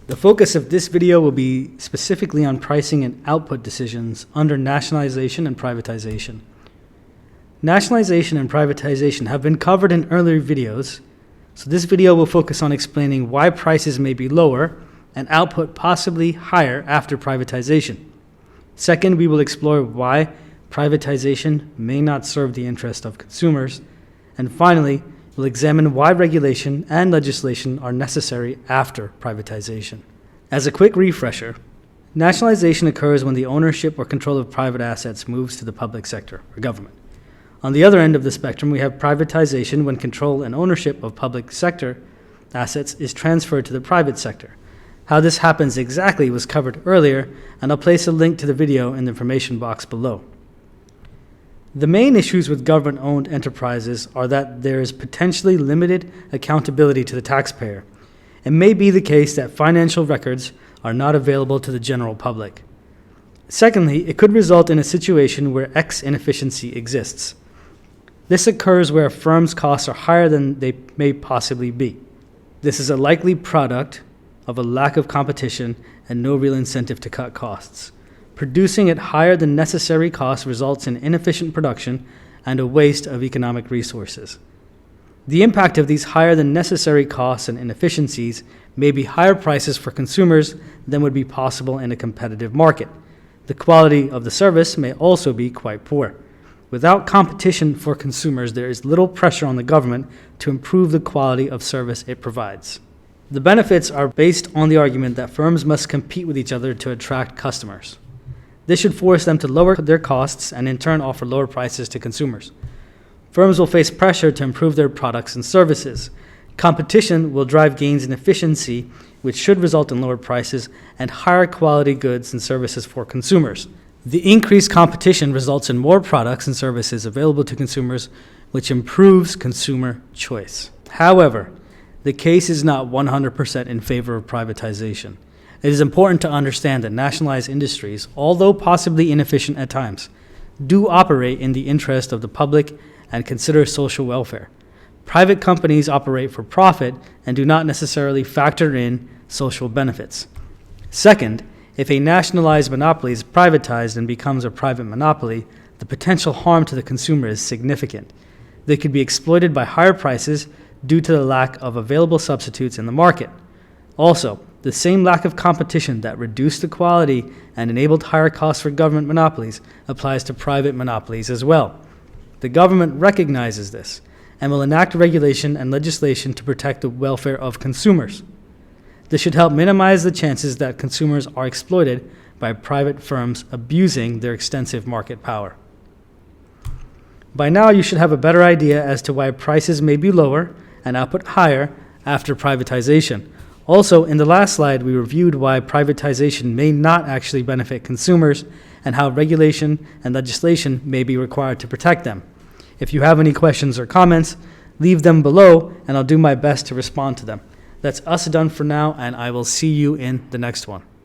The focus of this video will be specifically on pricing and output decisions under nationalization and privatization. Nationalization and privatization have been covered in earlier videos, so this video will focus on explaining why prices may be lower and output possibly higher after privatization. Second, we will explore why privatization may not serve the interest of consumers. And finally, we'll examine why regulation and legislation are necessary after privatization. As a quick refresher, nationalization occurs when the ownership or control of private assets moves to the public sector or government. On the other end of the spectrum, we have privatization when control and ownership of public sector assets is transferred to the private sector. How this happens exactly was covered earlier, and I'll place a link to the video in the information box below. The main issues with government-owned enterprises are that there is potentially limited accountability to the taxpayer. It may be the case that financial records are not available to the general public. Secondly, it could result in a situation where X inefficiency exists. This occurs where a firm's costs are higher than they may possibly be. This is a likely product of a lack of competition and no real incentive to cut costs. Producing at higher than necessary costs results in inefficient production and a waste of economic resources. The impact of these higher than necessary costs and inefficiencies may be higher prices for consumers than would be possible in a competitive market. The quality of the service may also be quite poor. Without competition for consumers, there is little pressure on the government to improve the quality of service it provides. The benefits are based on the argument that firms must compete with each other to attract customers. This should force them to lower their costs and in turn offer lower prices to consumers. Firms will face pressure to improve their products and services. Competition will drive gains in efficiency, which should result in lower prices and higher quality goods and services for consumers. The increased competition results in more products and services available to consumers, which improves consumer choice. However, the case is not 100% in favor of privatization. It is important to understand that nationalized industries, although possibly inefficient at times, do operate in the interest of the public and consider social welfare. Private companies operate for profit and do not necessarily factor in social benefits. Second, if a nationalized monopoly is privatized and becomes a private monopoly, the potential harm to the consumer is significant. They could be exploited by higher prices due to the lack of available substitutes in the market. Also, the same lack of competition that reduced the quality and enabled higher costs for government monopolies applies to private monopolies as well. The government recognizes this and will enact regulation and legislation to protect the welfare of consumers. This should help minimize the chances that consumers are exploited by private firms abusing their extensive market power. By now, you should have a better idea as to why prices may be lower and output higher after privatization. Also, in the last slide, we reviewed why privatization may not actually benefit consumers and how regulation and legislation may be required to protect them. If you have any questions or comments, leave them below and I'll do my best to respond to them. That's us done for now, and I will see you in the next one.